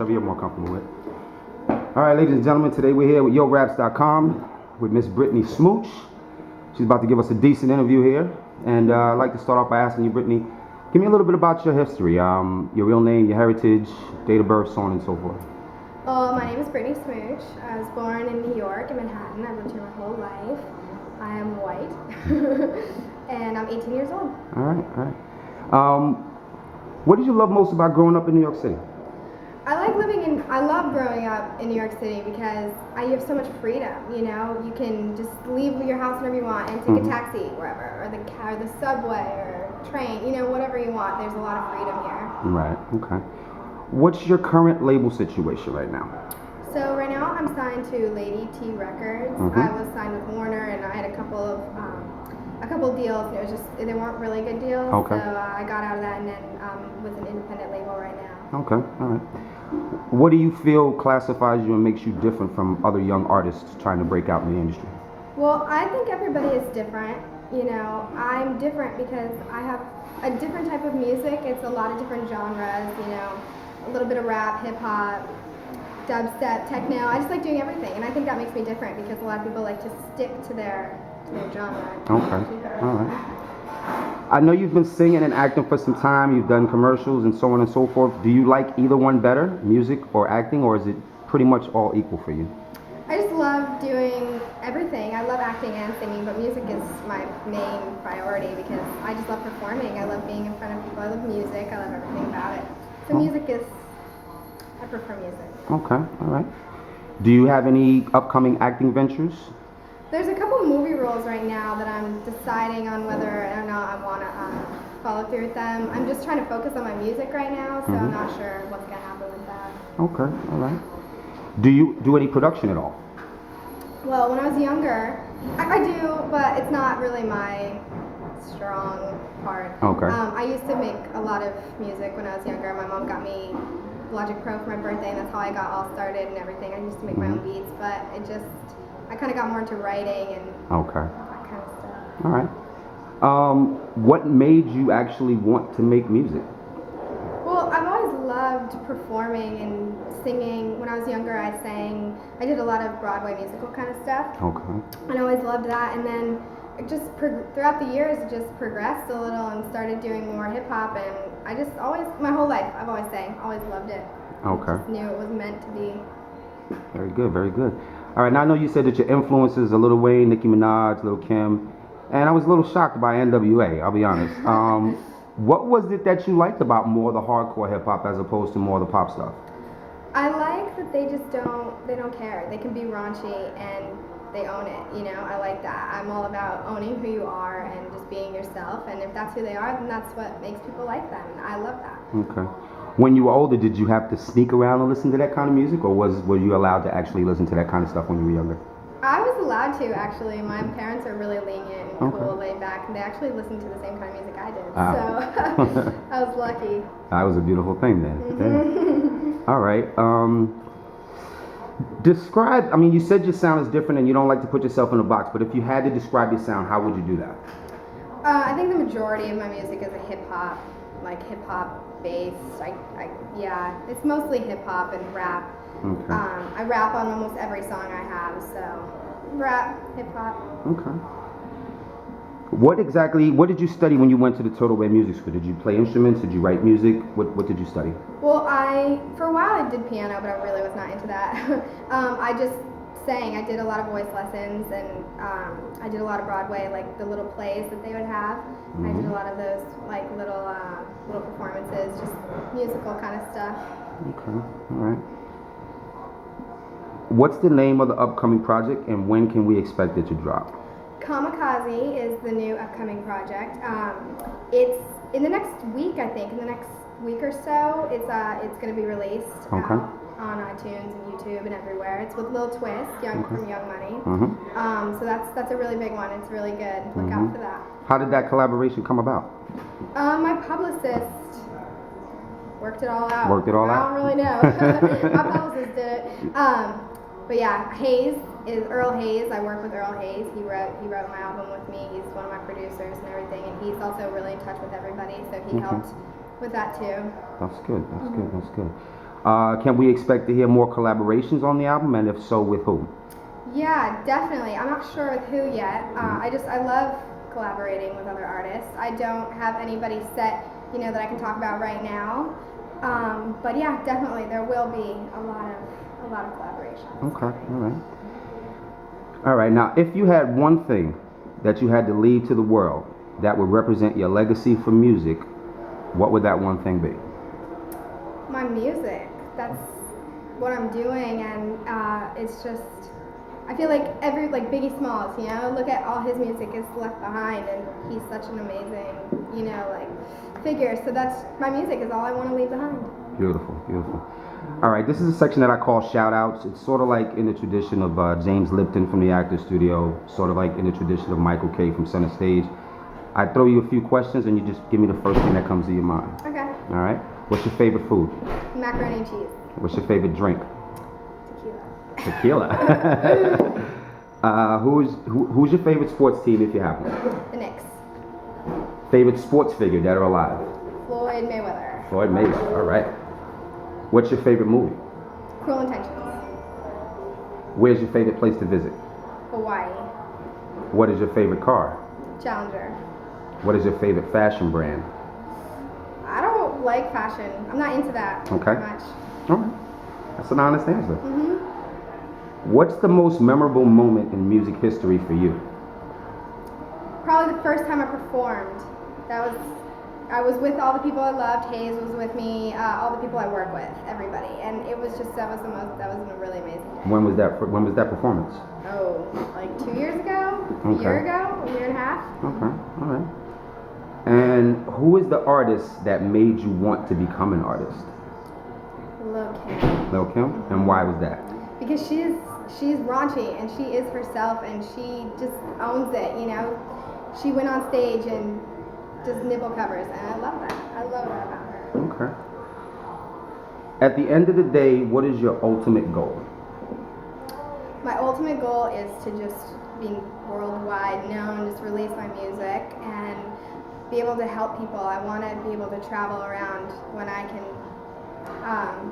Whatever you're more comfortable with. All right, ladies and gentlemen, today we're here with YoRaps.com with Miss Brittany Smooch. She's about to give us a decent interview here. And I'd like to start off by asking you, Brittany, give me a little bit about your history, your real name, your heritage, date of birth, so on and so forth. Well, my name is Brittany Smooch. I was born in New York, in Manhattan. I've lived here my whole life. I am white, and I'm 18 years old. All right, all right. What did you love most about growing up in New York City? I love growing up in New York City because you have so much freedom, you know? You can just leave your house whenever you want and take a taxi wherever, or the subway, or train, you know, whatever you want. There's a lot of freedom here. Right, okay. What's your current label situation right now? So right now I'm signed to Lady T Records. I was signed with Warner, and I had a couple of deals. And it was just, they weren't really good deals. Okay. So I got out of that, and then with an independent label right now. Okay, all right. What do you feel classifies you and makes you different from other young artists trying to break out in the industry? Well, I think everybody is different. You know, I'm different because I have a different type of music. It's a lot of different genres, you know, a little bit of rap, hip hop, dubstep, techno. I just like doing everything, and I think that makes me different because a lot of people like to stick to their genre. Okay, all right. I know you've been singing and acting for some time. You've done commercials and so on and so forth. Do you like either one better, music or acting, or is it pretty much all equal for you? I just love doing everything. I love acting and singing, but music is my main priority because I just love performing. I love being in front of people. I love music. I love everything about it. So I prefer music. Okay, all right. Do you have any upcoming acting ventures? There's a couple movie roles right now that I'm deciding on whether or not I want to follow through with them. I'm just trying to focus on my music right now, so I'm not sure what's going to happen with that. Okay, all right. Do you do any production at all? Well, when I was younger, I do, but it's not really my strong part. Okay. I used to make a lot of music when I was younger. My mom got me Logic Pro for my birthday, and that's how I got all started and everything. I used to make my own beats, but I kind of got more into writing and that kind of stuff. All right. What made you actually want to make music? Well, I've always loved performing and singing. When I was younger, I sang. I did a lot of Broadway musical kind of stuff. Okay. And I always loved that. And then throughout the years, it just progressed a little and started doing more hip hop. And I just my whole life, I've always sang, always loved it. Okay. I just knew it was meant to be. Very good, very good. All right, now I know you said that your influences are Lil Wayne, Nicki Minaj, Lil Kim, and I was a little shocked by NWA, I'll be honest. What was it that you liked about more the hardcore hip hop as opposed to more the pop stuff? I like that they don't care. They can be raunchy and they own it, you know? I like that. I'm all about owning who you are and just being yourself, and if that's who they are, then that's what makes people like them, and I love that. Okay. When you were older, did you have to sneak around and listen to that kind of music, or were you allowed to actually listen to that kind of stuff when you were younger? I was allowed to, actually. My parents are really lenient and cool, laid back, and they actually listened to the same kind of music I did. So I was lucky. That was a beautiful thing then. Yeah. All right. You said your sound is different and you don't like to put yourself in a box, but if you had to describe your sound, how would you do that? I think the majority of my music is a hip-hop, bass. It's mostly hip-hop and rap. Okay. I rap on almost every song I have, so rap, hip-hop. Okay. What did you study when you went to the Total Way Music School? Did you play instruments? Did you write music? What did you study? Well, for a while I did piano, but I really was not into that. I just sang. I did a lot of voice lessons, and I did a lot of Broadway, like the little plays that they would have. I did a lot of those, like little performances, just musical kind of stuff. Okay, all right. What's the name of the upcoming project, and when can we expect it to drop? Kamikaze is the new upcoming project. It's in the next week, I think. In the next week or so, it's going to be released out on iTunes and YouTube and everywhere. It's with Lil Twist, from Young Money. So that's a really big one. It's really good. Look out for that. How did that collaboration come about? My publicist worked it all out. Worked it all out? I don't really know. My publicist did it. But yeah, Earl Hayes. I work with Earl Hayes. He wrote my album with me. He's one of my producers and everything, and he's also really in touch with everybody. So he helped with that too. That's good. That's good. Can we expect to hear more collaborations on the album, and if so, with whom? Yeah, definitely. I'm not sure with who yet. I love collaborating with other artists. I don't have anybody set, that I can talk about right now. But yeah, definitely there will be a lot of collaborations. Okay, all right. All right, now if you had one thing that you had to leave to the world that would represent your legacy for music, what would that one thing be? My music. That's what I'm doing, and it's just, I feel like Biggie Smalls, look at all his music is left behind, and he's such an amazing, figure. So that's, my music is all I want to leave behind. Beautiful, beautiful. All right, this is a section that I call shout outs. It's sort of like in the tradition of James Lipton from the Actors Studio, sort of like in the tradition of Michael K from Center Stage. I throw you a few questions and you just give me the first thing that comes to your mind. Okay. All right. What's your favorite food? Macaroni and cheese. What's your favorite drink? Tequila. Tequila. Who's your favorite sports team if you have one? The Knicks. Favorite sports figure, dead or alive? Floyd Mayweather. Floyd Mayweather. All right. What's your favorite movie? Cruel Intentions. Where's your favorite place to visit? Hawaii. What is your favorite car? Challenger. What is your favorite fashion brand? I don't like fashion. I'm not into that Okay. much. All right. That's an honest answer. Mm-hmm. What's the most memorable moment in music history for you? Probably the first time I performed. I was with all the people I loved. Hayes was with me. All the people I work with, everybody, and it was just that was a really amazing day. When was that performance? Oh, like 2 years ago, Okay. a year ago, a year and a half. Okay, all right. And who is the artist that made you want to become an artist? Lil' Kim. Lil' Kim? And why was that? Because she's raunchy and she is herself and she just owns it. She went on stage and just nipple covers, and I love that. I love that about her. Okay. At the end of the day, what is your ultimate goal? My ultimate goal is to just be worldwide known, just release my music, and be able to help people. I want to be able to travel around when I can,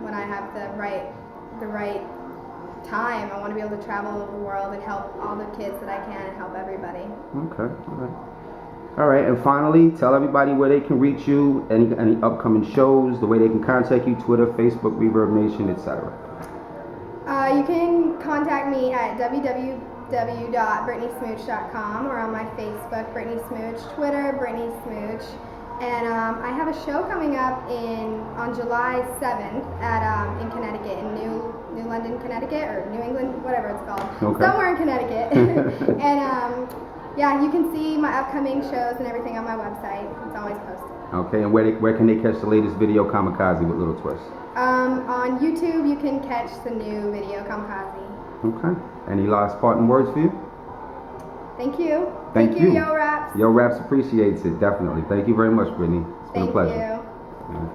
when I have the right time. I want to be able to travel the world and help all the kids that I can and help everybody. Okay, all right. All right, and finally, tell everybody where they can reach you, any upcoming shows, the way they can contact you, Twitter, Facebook, Reverb Nation, etc. You can contact me at www.brittnysmooch.com or on my Facebook, Brittany Smooch, Twitter, Brittany Smooch. And I have a show coming up on July 7th in Connecticut, in New London, Connecticut, or New England, whatever it's called. Okay. Somewhere in Connecticut. And yeah, you can see my upcoming shows and everything on my website. It's always posted. Okay, and where can they catch the latest video, Kamikaze with Little Twist? On YouTube, you can catch the new video, Kamikaze. Okay. Any last parting words for you? Thank you. Thank you. Yo Raps. Yo Raps appreciates it, definitely. Thank you very much, Brittany. It's been a pleasure. Thank you. Yeah.